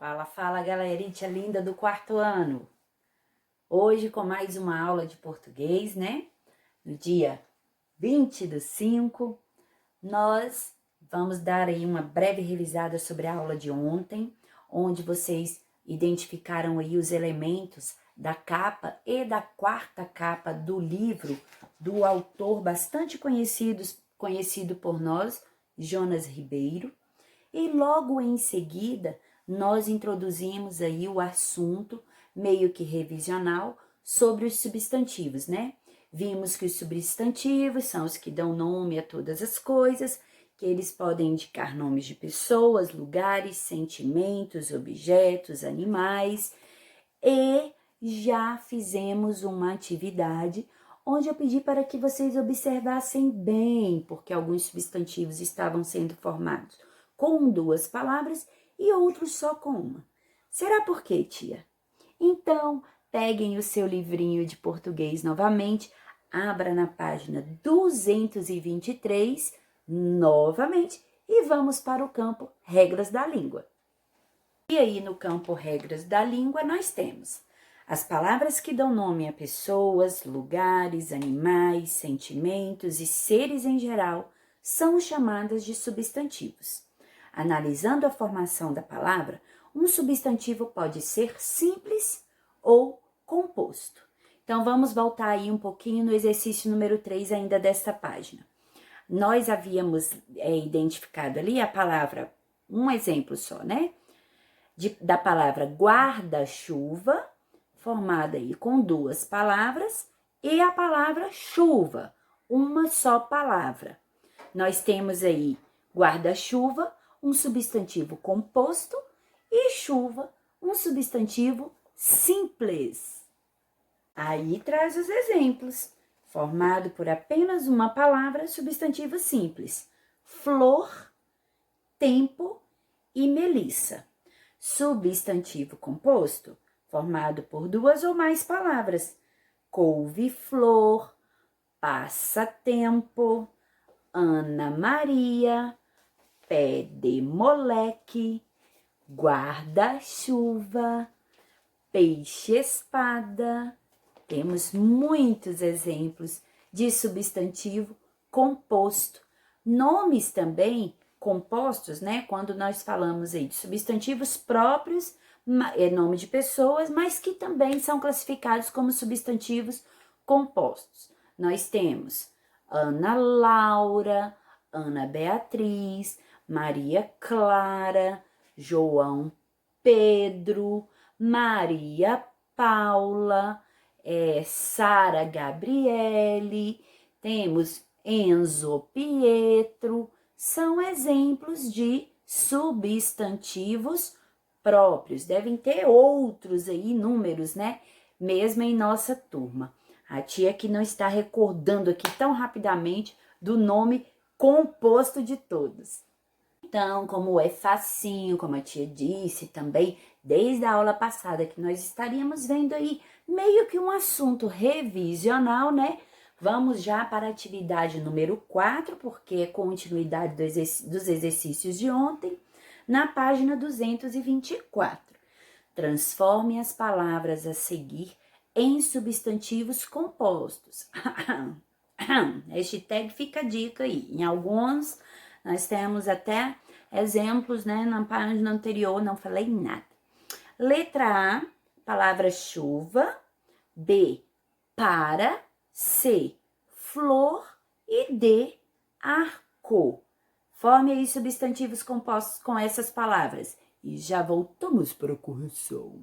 Fala, fala, galerinha linda do quarto ano. Hoje com mais uma aula de português, né? No dia 20/5, nós vamos dar aí uma breve revisada sobre a aula de ontem, onde vocês identificaram aí os elementos da capa e da quarta capa do livro do autor bastante conhecido por nós, Jonas Ribeiro. E logo em seguida, nós introduzimos aí o assunto meio que revisional sobre os substantivos, né? Vimos que os substantivos são os que dão nome a todas as coisas, que eles podem indicar nomes de pessoas, lugares, sentimentos, objetos, animais. E já fizemos uma atividade onde eu pedi para que vocês observassem bem, porque alguns substantivos estavam sendo formados com duas palavras e outros só com uma. Será por quê, tia? Então, peguem o seu livrinho de português novamente, abra na página 223 novamente e vamos para o campo Regras da Língua. E aí, no campo Regras da Língua, nós temos as palavras que dão nome a pessoas, lugares, animais, sentimentos e seres em geral são chamadas de substantivos. Analisando a formação da palavra, um substantivo pode ser simples ou composto. Então, vamos voltar aí um pouquinho no exercício número 3 ainda desta página. Nós havíamos identificado ali a palavra, um exemplo só, né? Da palavra guarda-chuva, formada aí com duas palavras, e a palavra chuva, uma só palavra. Nós temos aí guarda-chuva, um substantivo composto, e chuva, um substantivo simples. Aí traz os exemplos. Formado por apenas uma palavra, substantivo simples. Flor, tempo e melissa. Substantivo composto, formado por duas ou mais palavras. Couve-flor, passatempo, Ana Maria, pé de moleque, guarda-chuva, peixe-espada. Temos muitos exemplos de substantivo composto. Nomes também compostos, né? Quando nós falamos aí de substantivos próprios, é nome de pessoas, mas que também são classificados como substantivos compostos. Nós temos Ana Laura, Ana Beatriz, Maria Clara, João Pedro, Maria Paula, Sara Gabriele, temos Enzo Pietro, são exemplos de substantivos próprios. Devem ter outros aí, números, né? Mesmo em nossa turma. A tia que não está recordando aqui tão rapidamente do nome composto de todos. Então, como é facinho, como a tia disse também, desde a aula passada que nós estaríamos vendo aí meio que um assunto revisional, né? Vamos já para a atividade número 4, porque é continuidade dos exercícios de ontem, na página 224. Transforme as palavras a seguir em substantivos compostos. Hashtag fica a dica aí. Em alguns, nós temos até exemplos, né? Na página anterior, não falei nada. Letra A, palavra chuva. B, para. C, flor. E D, arco. Forme aí substantivos compostos com essas palavras. E já voltamos para a correção.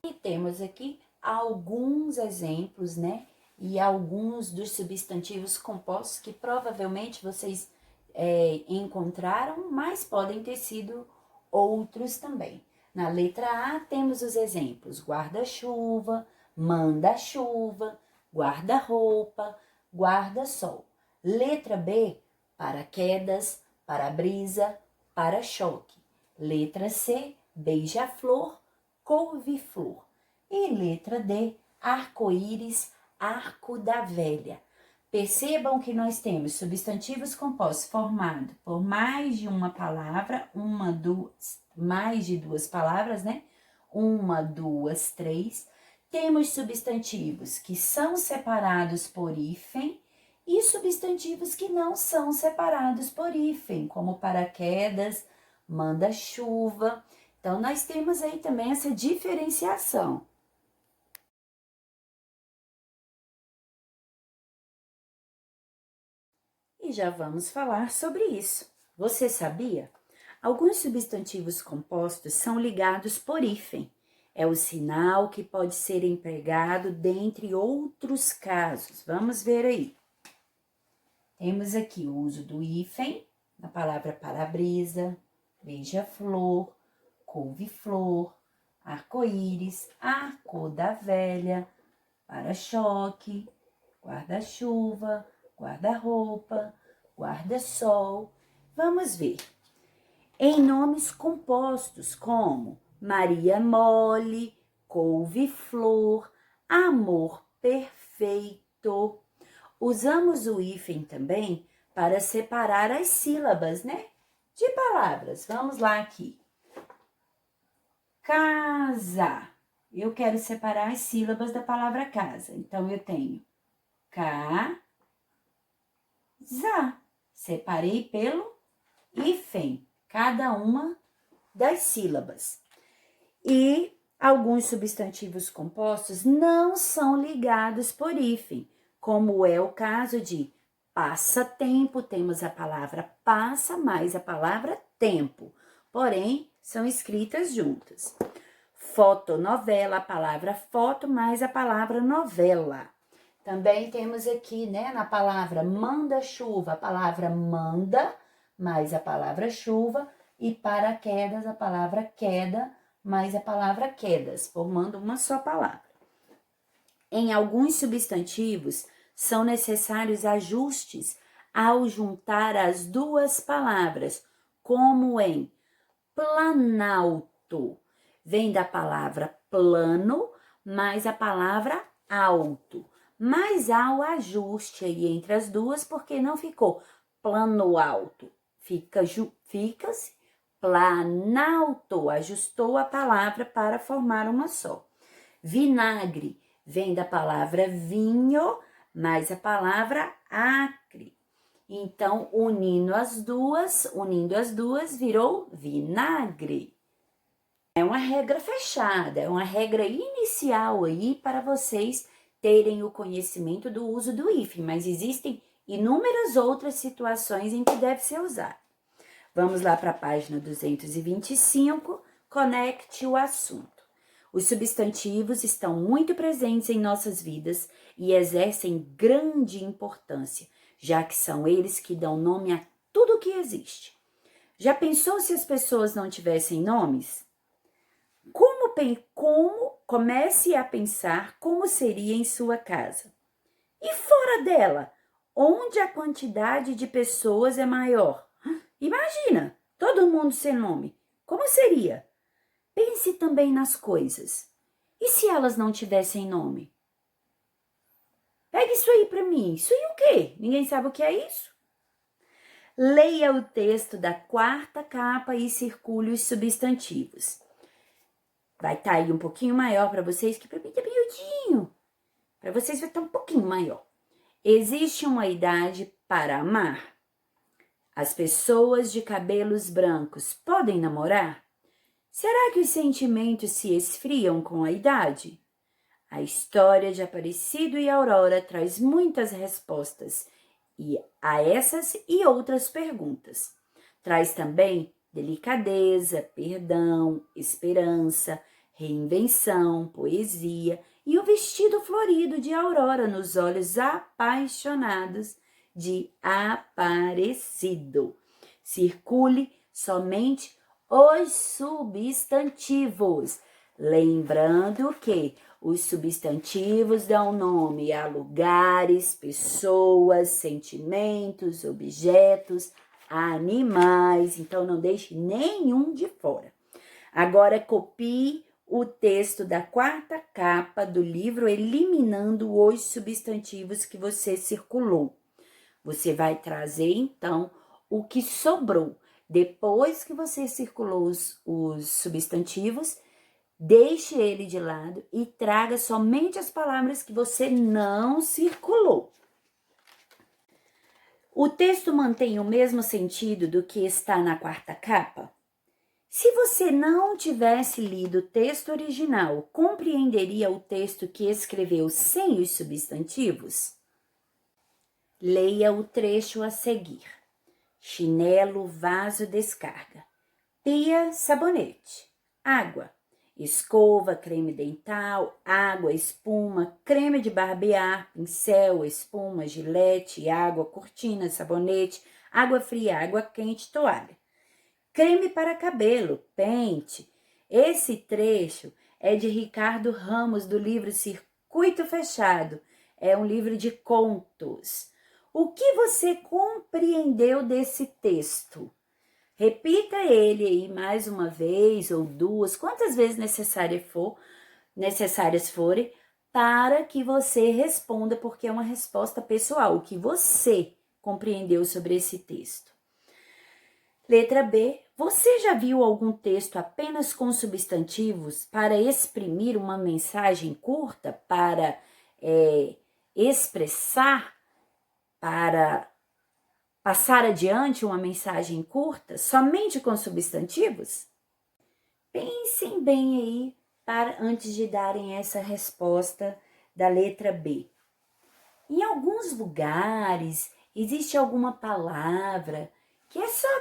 E temos aqui alguns exemplos, né? E alguns dos substantivos compostos que provavelmente vocês encontraram, mas podem ter sido outros também. Na letra A temos os exemplos guarda-chuva, manda-chuva, guarda-roupa, guarda-sol. Letra B, paraquedas, para-brisa, para-choque. Letra C, beija-flor, couve-flor. E letra D, arco-íris, arco da velha. Percebam que nós temos substantivos compostos formados por mais de uma palavra, mais de duas palavras, né? Uma, duas, três. Temos substantivos que são separados por hífen e substantivos que não são separados por hífen, como paraquedas, manda-chuva. Então, nós temos aí também essa diferenciação. E já vamos falar sobre isso. Você sabia? Alguns substantivos compostos são ligados por hífen. É o sinal que pode ser empregado dentre outros casos. Vamos ver aí. Temos aqui o uso do hífen na palavra para-brisa, beija-flor, couve-flor, arco-íris, arco da velha, para-choque, guarda-chuva, guarda-roupa, guarda-sol. Vamos ver. Em nomes compostos como Maria Mole, couve-flor, amor perfeito. Usamos o hífen também para separar as sílabas, né? De palavras. Vamos lá aqui. Casa. Eu quero separar as sílabas da palavra casa. Então, eu tenho casa. Separei pelo hífen, cada uma das sílabas. E alguns substantivos compostos não são ligados por hífen, como é o caso de passatempo, temos a palavra passa mais a palavra tempo, porém são escritas juntas. Fotonovela, a palavra foto mais a palavra novela. Também temos aqui, né, na palavra manda-chuva, a palavra manda mais a palavra chuva e paraquedas, a palavra queda mais a palavra quedas, formando uma só palavra. Em alguns substantivos, são necessários ajustes ao juntar as duas palavras, como em planalto. Vem da palavra plano mais a palavra alto. Mas há o ajuste aí entre as duas, porque não ficou plano alto. Fica-se planalto, ajustou a palavra para formar uma só. Vinagre vem da palavra vinho, mais a palavra acre. Então, unindo as duas, virou vinagre. É uma regra fechada, é uma regra inicial aí para vocês terem o conhecimento do uso do hífen, mas existem inúmeras outras situações em que deve ser usado. Vamos lá para a página 225, conecte o assunto. Os substantivos estão muito presentes em nossas vidas e exercem grande importância, já que são eles que dão nome a tudo o que existe. Já pensou se as pessoas não tivessem nomes? Comece a pensar como seria em sua casa. E fora dela, onde a quantidade de pessoas é maior? Imagina, todo mundo sem nome. Como seria? Pense também nas coisas. E se elas não tivessem nome? Pega isso aí para mim. Isso aí o quê? Ninguém sabe o que é isso? Leia o texto da quarta capa e circule os substantivos. Vai estar aí um pouquinho maior para vocês, que para mim tá miudinho. Para vocês vai estar um pouquinho maior. Existe uma idade para amar? As pessoas de cabelos brancos podem namorar? Será que os sentimentos se esfriam com a idade? A história de Aparecido e Aurora traz muitas respostas a essas e outras perguntas. Traz também delicadeza, perdão, esperança, reinvenção, poesia e o vestido florido de Aurora nos olhos apaixonados de Aparecido. Circule somente os substantivos. Lembrando que os substantivos dão nome a lugares, pessoas, sentimentos, objetos, animais. Então, não deixe nenhum de fora. Agora, copie o texto da quarta capa do livro, eliminando os substantivos que você circulou. Você vai trazer, então, o que sobrou. Depois que você circulou os substantivos, deixe ele de lado e traga somente as palavras que você não circulou. O texto mantém o mesmo sentido do que está na quarta capa? Se você não tivesse lido o texto original, compreenderia o texto que escreveu sem os substantivos? Leia o trecho a seguir. Chinelo, vaso, descarga. Pia, sabonete. Água. Escova, creme dental, água, espuma, creme de barbear, pincel, espuma, gilete, água, cortina, sabonete, água fria, água quente, toalha. Creme para cabelo, pente. Esse trecho é de Ricardo Ramos, do livro Circuito Fechado. É um livro de contos. O que você compreendeu desse texto? Repita ele aí mais uma vez ou duas, quantas vezes necessárias forem, para que você responda, porque é uma resposta pessoal, o que você compreendeu sobre esse texto. Letra B. Você já viu algum texto apenas com substantivos para exprimir uma mensagem curta, para expressar, para passar adiante uma mensagem curta, somente com substantivos? Pensem bem aí antes de darem essa resposta da letra B. Em alguns lugares existe alguma palavra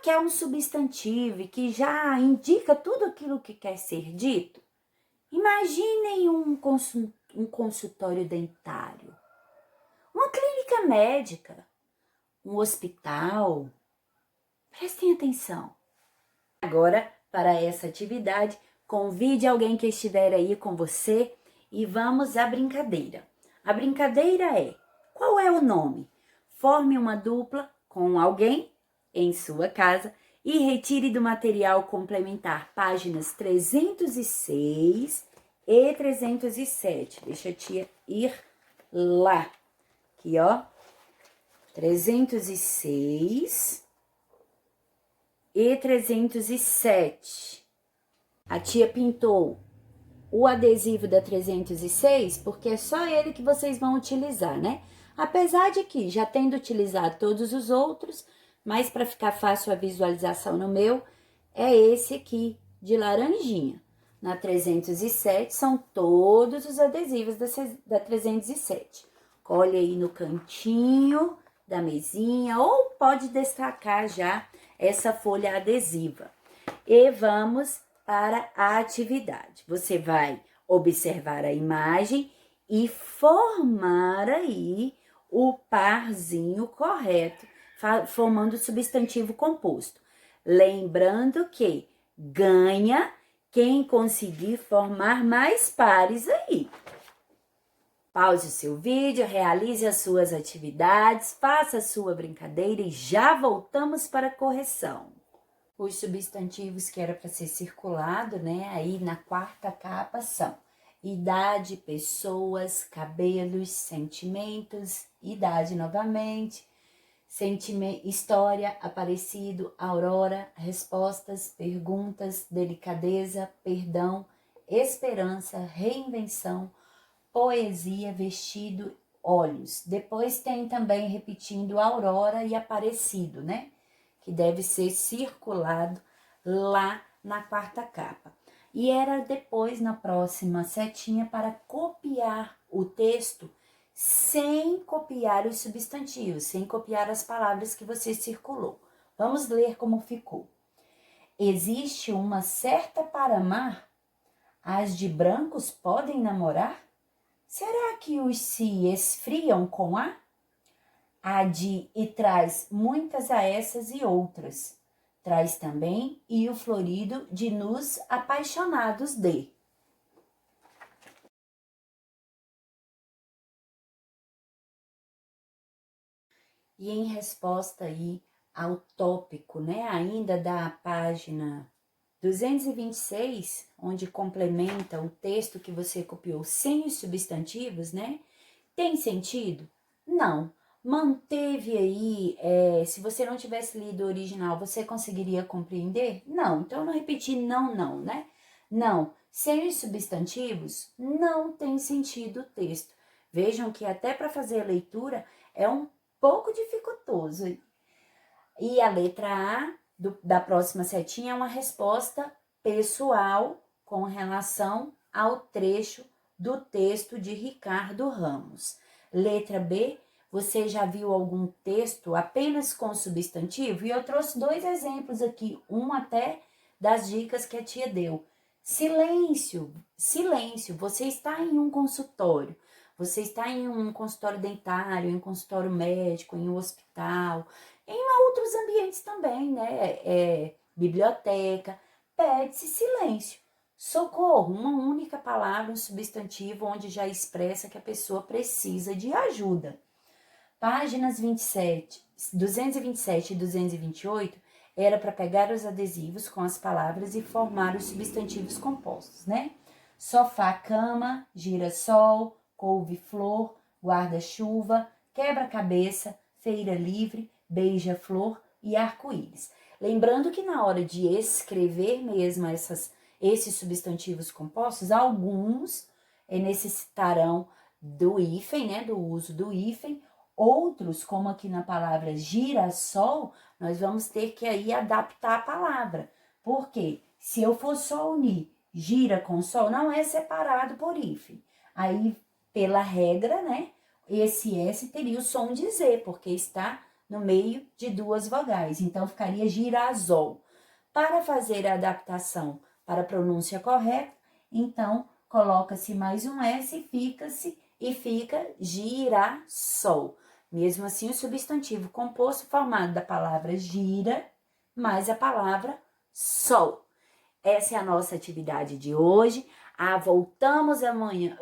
que é um substantivo e que já indica tudo aquilo que quer ser dito. Imaginem um consultório dentário, uma clínica médica, um hospital. Prestem atenção. Agora, para essa atividade, convide alguém que estiver aí com você e vamos à brincadeira. A brincadeira é: qual é o nome? Forme uma dupla com alguém em sua casa e retire do material complementar páginas 306 e 307. Deixa a tia ir lá. Aqui, ó. 306 e 307. A tia pintou o adesivo da 306 porque é só ele que vocês vão utilizar, né? Apesar de que já tendo utilizado todos os outros, mas para ficar fácil a visualização no meu, é esse aqui de laranjinha. Na 307 são todos os adesivos da 307. Colhe aí no cantinho da mesinha ou pode destacar já essa folha adesiva. E vamos para a atividade. Você vai observar a imagem e formar aí o parzinho correto, formando o substantivo composto. Lembrando que ganha quem conseguir formar mais pares aí. Pause o seu vídeo, realize as suas atividades, faça a sua brincadeira e já voltamos para a correção. Os substantivos que era para ser circulado, né, aí na quarta capa são idade, pessoas, cabelos, sentimentos, idade novamente, história, aparecido, aurora, respostas, perguntas, delicadeza, perdão, esperança, reinvenção, poesia, vestido, olhos. Depois tem também repetindo aurora e aparecido, né? Que deve ser circulado lá na quarta capa. E era depois, na próxima setinha, para copiar o texto sem copiar os substantivos, sem copiar as palavras que você circulou. Vamos ler como ficou. Existe uma certa para amar? As de brancos podem namorar? Será que os se esfriam com a? A de e traz muitas a essas e outras. Traz também e o florido de nos apaixonados de. E em resposta aí ao tópico, né, ainda da página 226, onde complementa o texto que você copiou sem os substantivos, né? Tem sentido? Não. Manteve aí, se você não tivesse lido o original, você conseguiria compreender? Não. Então, eu não repeti não, né? Não. Sem os substantivos, não tem sentido o texto. Vejam que até para fazer a leitura é um pouco dificultoso. E a letra A da próxima setinha é uma resposta pessoal com relação ao trecho do texto de Ricardo Ramos. Letra B, você já viu algum texto apenas com substantivo? E eu trouxe 2 exemplos aqui, um até das dicas que a tia deu. Silêncio, silêncio, você está em um consultório, você está em um consultório dentário, em um consultório médico, em um hospital, em outros ambientes também, né? Biblioteca, pede-se silêncio. Socorro, uma única palavra, um substantivo, onde já expressa que a pessoa precisa de ajuda. Páginas 227 e 228 era para pegar os adesivos com as palavras e formar os substantivos compostos, né? Sofá, cama, girassol, couve-flor, guarda-chuva, quebra-cabeça, feira livre, beija-flor e arco-íris. Lembrando que na hora de escrever mesmo esses substantivos compostos, alguns necessitarão do hífen, né, do uso do hífen. Outros, como aqui na palavra girassol, nós vamos ter que aí adaptar a palavra. Por quê? Se eu for só unir gira com sol, não é separado por hífen. Aí, pela regra, né, esse S teria o som de Z, porque está no meio de 2 vogais. Então, ficaria girasol. Para fazer a adaptação para a pronúncia correta, então, coloca-se mais um S e fica girassol. Mesmo assim, o substantivo composto formado da palavra gira mais a palavra sol. Essa é a nossa atividade de hoje. Voltamos amanhã.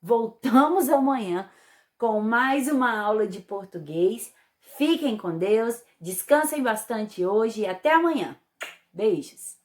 Voltamos amanhã com mais uma aula de português. Fiquem com Deus, descansem bastante hoje e até amanhã. Beijos!